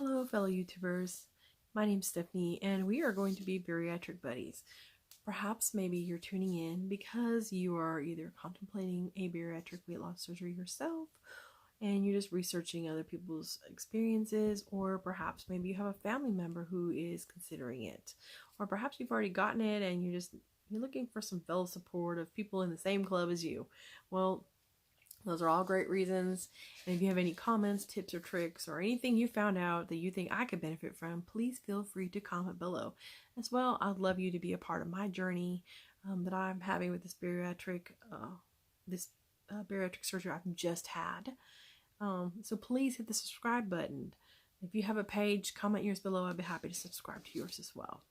Hello, fellow YouTubers. My name's Stephanie, and we are going to be bariatric buddies. Perhaps maybe you're tuning in because you are either contemplating a bariatric weight loss surgery yourself, and you're just researching other people's experiences, or perhaps maybe you have a family member who is considering it, or perhaps you've already gotten it and you're looking for some fellow support of people in the same club as you. Well, those are all great reasons. And if you have any comments, tips, or tricks, or anything you found out that you think I could benefit from, please feel free to comment below. As well, I'd love you to be a part of my journey that I'm having with this bariatric surgery I've just had. So please hit the subscribe button. If you have a page, comment yours below. I'd be happy to subscribe to yours as well.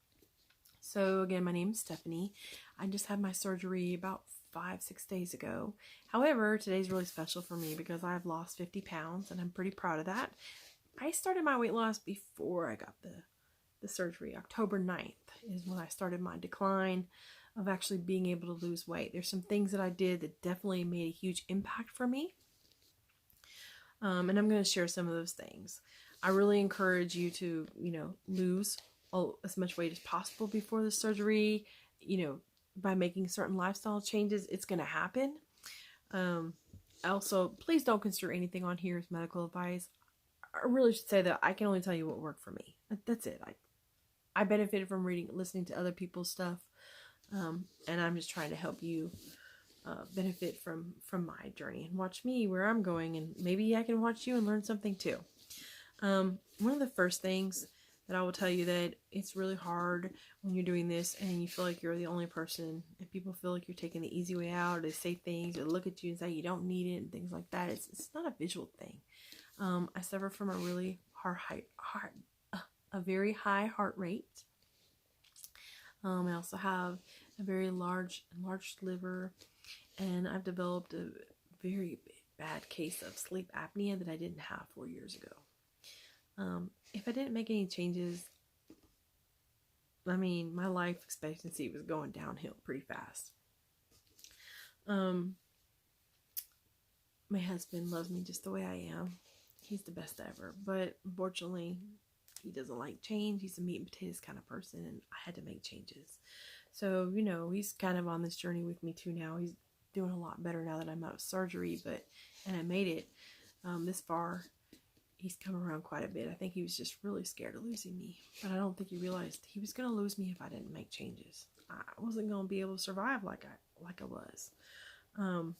So again, my name is Stephanie. I just had my surgery about 5-6 days ago. However, today's really special for me because I've lost 50 pounds and I'm pretty proud of that. I started my weight loss before I got the surgery. October 9th is when I started my decline of actually being able to lose weight. There's some things that I did that definitely made a huge impact for me. And I'm going to share some of those things. I really encourage you to, lose as much weight as possible before the surgery. By making certain lifestyle changes, it's going to happen. Also, please don't consider anything on here as medical advice. I really should say that I can only tell you what worked for me. That's it. I benefited from listening to other people's stuff, and I'm just trying to help you benefit from my journey and watch me where I'm going, and maybe I can watch you and learn something too. One of the first things that I will tell you that it's really hard when you're doing this and you feel like you're the only person and people feel like you're taking the easy way out, or they say things or look at you and say you don't need it and things like that. It's not a visual thing. I suffer from a really a very high heart rate. I also have a very large liver, and I've developed a very bad case of sleep apnea that I didn't have 4 years ago. If I didn't make any changes, my life expectancy was going downhill pretty fast. My husband loves me just the way I am. He's the best ever, but unfortunately, he doesn't like change. He's a meat and potatoes kind of person, and I had to make changes. So, he's kind of on this journey with me too now. He's doing a lot better now that I'm out of surgery, and I made it this far. He's come around quite a bit. I think he was just really scared of losing me. But I don't think he realized he was going to lose me if I didn't make changes. I wasn't going to be able to survive like I was. One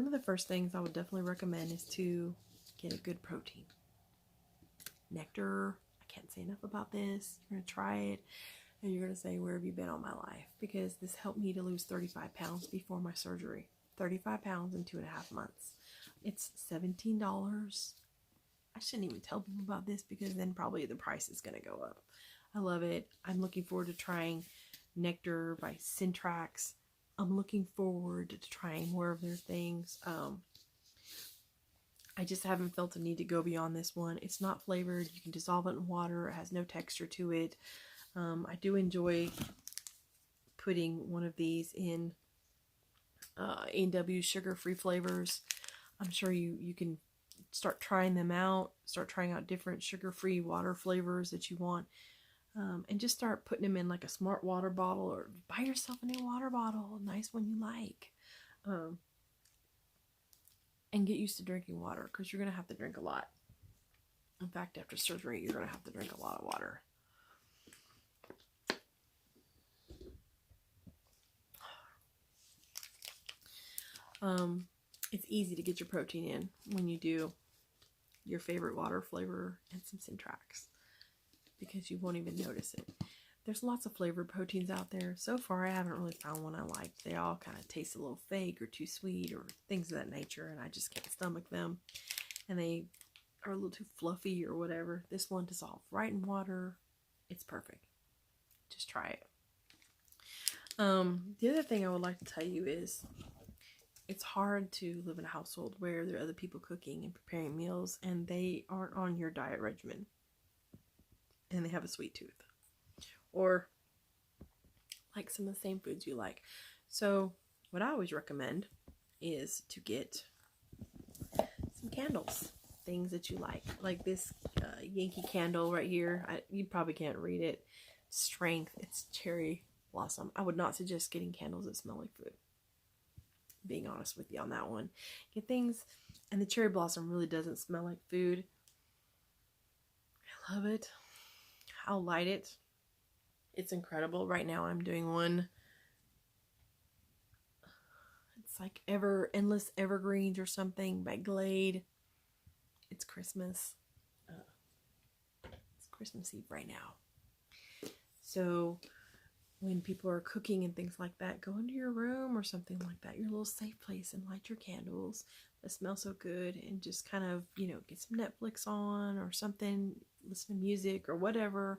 of the first things I would definitely recommend is to get a good protein. Nectar. I can't say enough about this. You're going to try it. And you're going to say, where have you been all my life? Because this helped me to lose 35 pounds before my surgery. 35 pounds in 2.5 months. It's $17. I shouldn't even tell people about this because then probably the price is going to go up. I love it. I'm looking forward to trying Nectar by Syntrax. I'm looking forward to trying more of their things. I just haven't felt the need to go beyond this one. It's not flavored. You can dissolve it in water. It has no texture to it. I do enjoy putting one of these in A&W sugar-free flavors. I'm sure you can start trying them out, start trying out different sugar-free water flavors that you want, and just start putting them in like a smart water bottle, or buy yourself a new water bottle, a nice one you like, and get used to drinking water, because you're going to have to drink a lot. In fact, after surgery, you're going to have to drink a lot of water. It's easy to get your protein in when you do your favorite water flavor and some Syntrax, because you won't even notice it. There's lots of flavored proteins out there. So far, I haven't really found one I like. They all kind of taste a little fake or too sweet or things of that nature, and I just can't stomach them. And they are a little too fluffy or whatever. This one dissolves right in water. It's perfect. Just try it. The other thing I would like to tell you is, it's hard to live in a household where there are other people cooking and preparing meals and they aren't on your diet regimen and they have a sweet tooth or like some of the same foods you like. So what I always recommend is to get some candles. things that you like this Yankee candle right here. You probably can't read it. Strength. It's cherry blossom. I would not suggest getting candles that smell like food. Being honest with you on that one. Get things, and the cherry blossom really doesn't smell like food. I love it. I'll light it. It's incredible. Right now I'm doing one. It's like Endless Evergreens or something by Glade. It's Christmas. It's Christmas Eve right now. So when people are cooking and things like that, go into your room or something like that, your little safe place, and light your candles that smell so good, and just kind of, get some Netflix on or something, listen to music or whatever.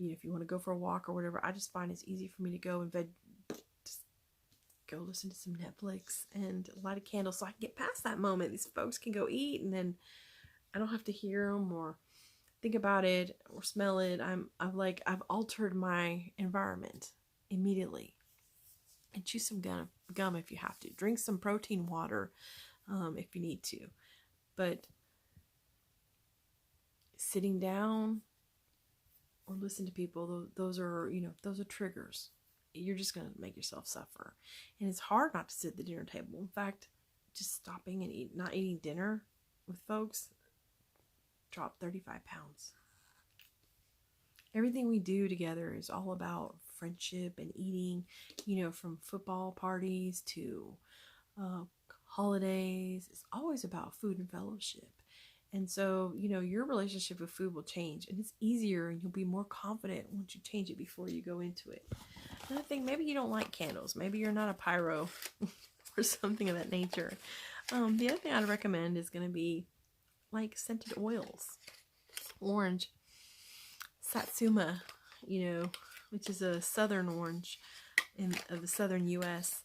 If you want to go for a walk or whatever, I just find it's easy for me to go in bed, just go listen to some Netflix and light a candle so I can get past that moment. These folks can go eat, and then I don't have to hear them or think about it or smell it. I've altered my environment immediately. And chew some gum if you have to. Drink some protein water if you need to. But sitting down or listen to people, those are triggers. You're just going to make yourself suffer. And it's hard not to sit at the dinner table. In fact, just stopping and not eating dinner with folks, dropped 35 pounds. Everything we do together is all about friendship and eating, from football parties to holidays. It's always about food and fellowship. And so, your relationship with food will change, and it's easier, and you'll be more confident once you change it before you go into it. Another thing, maybe you don't like candles. Maybe you're not a pyro or something of that nature. The other thing I'd recommend is going to be like scented oils. Orange, Satsuma, which is a southern orange of the southern U.S.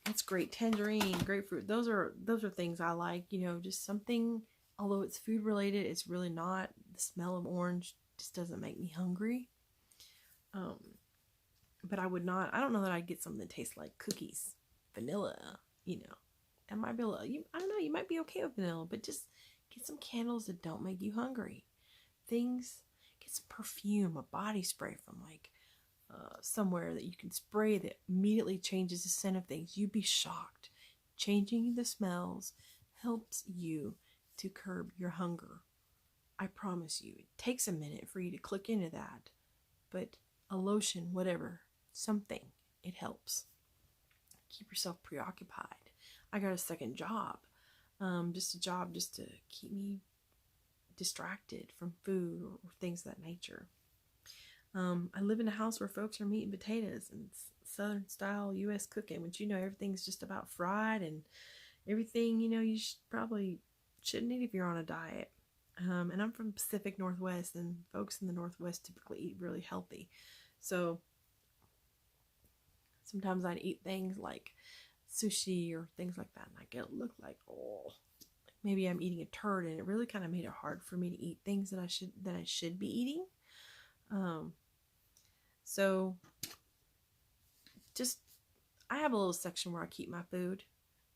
It's great. Tangerine, grapefruit. Those are things I like. Just something. Although it's food related, it's really not. The smell of orange just doesn't make me hungry. But I would not. I don't know that I'd get something that tastes like cookies, vanilla. That might be I don't know. You might be okay with vanilla, but just get some candles that don't make you hungry. Get some perfume, a body spray from somewhere that you can spray that immediately changes the scent of things. You'd be shocked. Changing the smells helps you to curb your hunger. I promise you. It takes a minute for you to click into that. But a lotion, whatever, something, it helps. Keep yourself preoccupied. I got a second job. Just a job just to keep me distracted from food or things of that nature. I live in a house where folks are meat and potatoes and Southern style U.S. cooking, which everything's just about fried and everything you probably shouldn't eat if you're on a diet. And I'm from Pacific Northwest, and folks in the Northwest typically eat really healthy. So sometimes I'd eat things like sushi or things like that, and I get look like maybe I'm eating a turd, and it really kind of made it hard for me to eat things that I should be eating. So just I have a little section where I keep my food,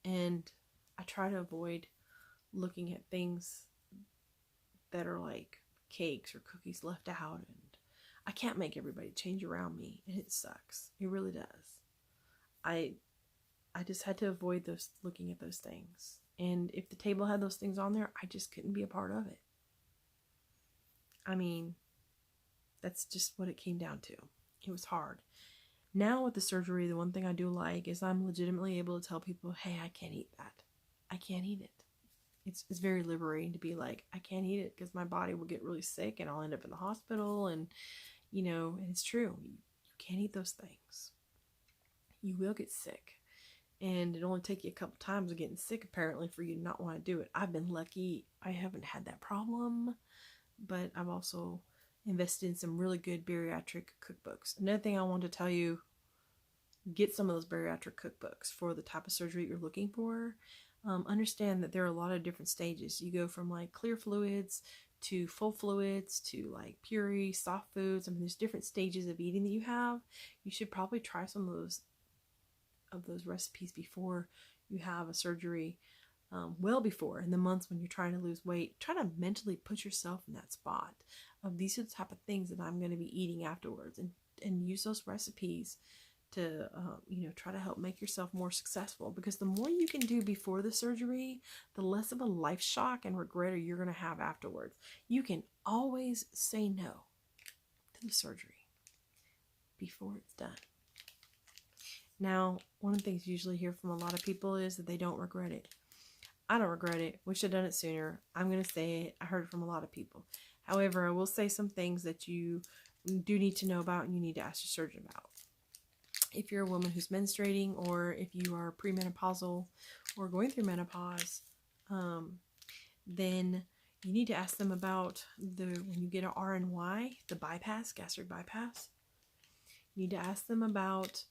and I try to avoid looking at things that are like cakes or cookies left out, and I can't make everybody change around me, and it sucks. It really does. I just had to avoid looking at those things. And if the table had those things on there, I just couldn't be a part of it. I mean, that's just what it came down to. It was hard. Now with the surgery, the one thing I do like is I'm legitimately able to tell people, hey, I can't eat that. I can't eat it. It's very liberating to be like, I can't eat it because my body will get really sick and I'll end up in the hospital. And, and it's true. You can't eat those things. You will get sick. And it only take you a couple times of getting sick, apparently, for you to not want to do it. I've been lucky. I haven't had that problem. But I've also invested in some really good bariatric cookbooks. Another thing I want to tell you, get some of those bariatric cookbooks for the type of surgery you're looking for. Understand that there are a lot of different stages. You go from like clear fluids to full fluids to like puree, soft foods. I mean, there's different stages of eating that you have. You should probably try some of those recipes before you have a surgery. well before, in the months when you're trying to lose weight. Try to mentally put yourself in that spot of these are the type of things that I'm going to be eating afterwards, and use those recipes to try to help make yourself more successful, because the more you can do before the surgery, the less of a life shock and regret you're going to have afterwards. You can always say no to the surgery before it's done. Now, one of the things you usually hear from a lot of people is that they don't regret it. I don't regret it. Wish I'd done it sooner. I'm going to say it. I heard it from a lot of people. However, I will say some things that you do need to know about and you need to ask your surgeon about. If you're a woman who's menstruating, or if you are premenopausal or going through menopause, then you need to ask them about when you get an RNY, the bypass, gastric bypass. You need to ask them about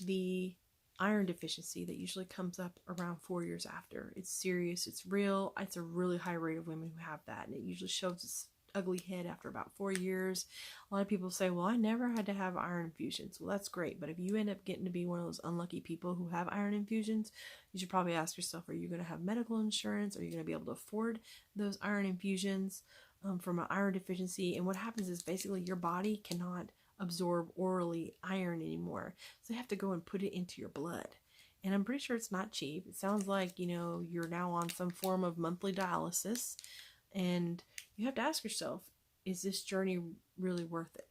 the iron deficiency that usually comes up around 4 years after. It's serious, it's real. It's a really high rate of women who have that, and it usually shows its ugly head after about 4 years. A lot of people say, well, I never had to have iron infusions. Well, that's great, but if you end up getting to be one of those unlucky people who have iron infusions, you should probably ask yourself, are you going to have medical insurance? Are you going to be able to afford those iron infusions from an iron deficiency? And what happens is basically your body cannot absorb orally iron anymore, so you have to go and put it into your blood, and I'm pretty sure it's not cheap. It sounds like you're now on some form of monthly dialysis, and you have to ask yourself, is this journey really worth it?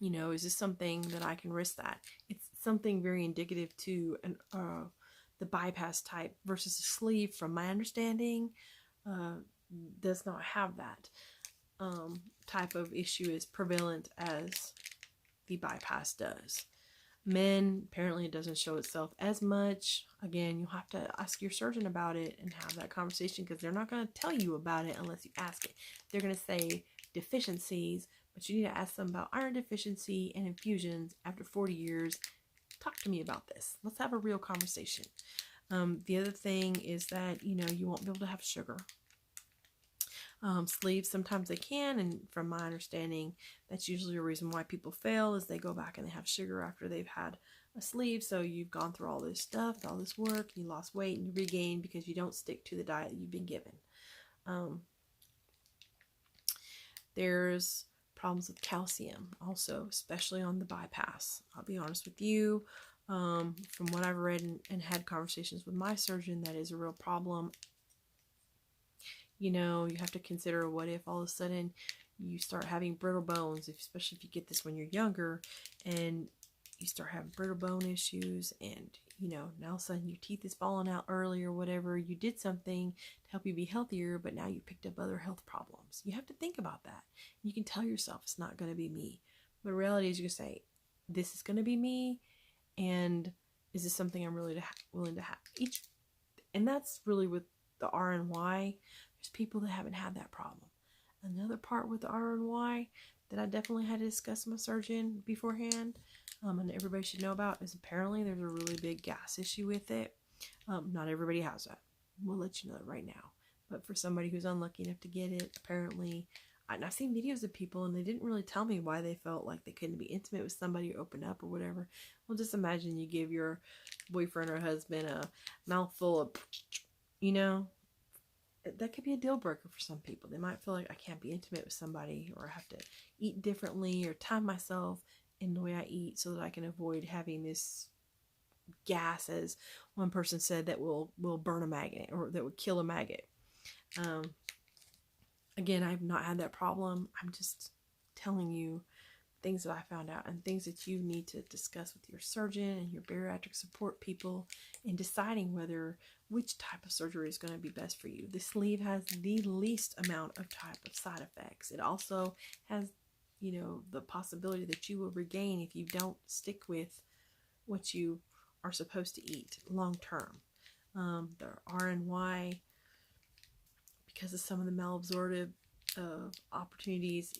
Is this something that I can risk that? It's something very indicative to the bypass type versus a sleeve, from my understanding, does not have that type of issue as prevalent as the bypass does. Men, apparently it doesn't show itself as much. Again, you'll have to ask your surgeon about it and have that conversation, because they're not going to tell you about it unless you ask it. They're going to say deficiencies, but you need to ask them about iron deficiency and infusions after 40 years. Talk to me about this. Let's have a real conversation. The other thing is that, you won't be able to have sugar. Sleeves, sometimes they can, and from my understanding, that's usually a reason why people fail, is they go back and they have sugar after they've had a sleeve. So you've gone through all this stuff, all this work, you lost weight and you regain because you don't stick to the diet that you've been given. There's problems with calcium also, especially on the bypass. I'll be honest with you, from what I've read and had conversations with my surgeon, that is a real problem. You have to consider, what if all of a sudden you start having brittle bones, especially if you get this when you're younger, and you start having brittle bone issues, and now all of a sudden your teeth is falling out early or whatever. You did something to help you be healthier, but now you picked up other health problems. You have to think about that. You can tell yourself it's not going to be me, but the reality is you can say, this is going to be me, and is this something I'm really willing to have? And that's really with the RNY. There's people that haven't had that problem. Another part with the RNY that I definitely had to discuss with my surgeon beforehand, and everybody should know about, is apparently there's a really big gas issue with it. Not everybody has that. We'll let you know that right now. But for somebody who's unlucky enough to get it, apparently, I've seen videos of people and they didn't really tell me why they felt like they couldn't be intimate with somebody or open up or whatever. Well, just imagine you give your boyfriend or husband a mouthful of, that could be a deal breaker for some people. They might feel like, I can't be intimate with somebody, or I have to eat differently or time myself in the way I eat so that I can avoid having this gas, as one person said, that will burn a maggot, or that would kill a maggot. Again, I've not had that problem. I'm just telling you things that I found out, and things that you need to discuss with your surgeon and your bariatric support people in deciding which type of surgery is going to be best for you. The sleeve has the least amount of type of side effects. It also has, the possibility that you will regain if you don't stick with what you are supposed to eat long term. The RNY, because of some of the malabsorptive opportunities,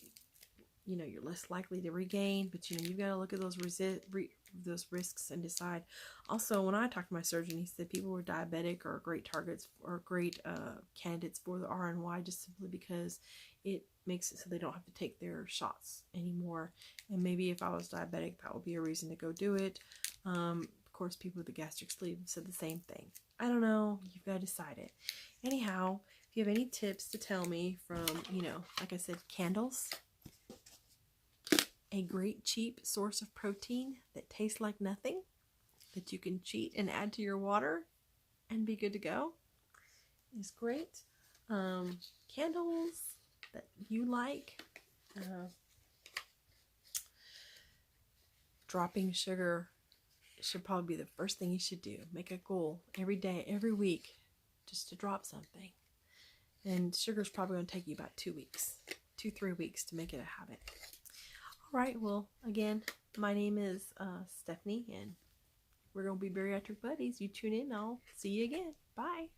you're less likely to regain, but you've got to look at those risks and decide. Also, when I talked to my surgeon, he said people who are diabetic are great targets or great candidates for the RNY, just simply because it makes it so they don't have to take their shots anymore. And maybe if I was diabetic, that would be a reason to go do it. Of course, people with the gastric sleeve said the same thing. I don't know. You've got to decide it. Anyhow, if you have any tips to tell me from, like I said, candles, a great cheap source of protein that tastes like nothing, that you can cheat and add to your water and be good to go, is great. Candles that you like, dropping sugar should probably be the first thing you should do. Make a goal every day, every week, just to drop something. And sugar's probably going to take you about 2 weeks, 2-3 weeks to make it a habit. All right, well, again, my name is Stephanie, and we're going to be bariatric buddies. You tune in, I'll see you again. Bye.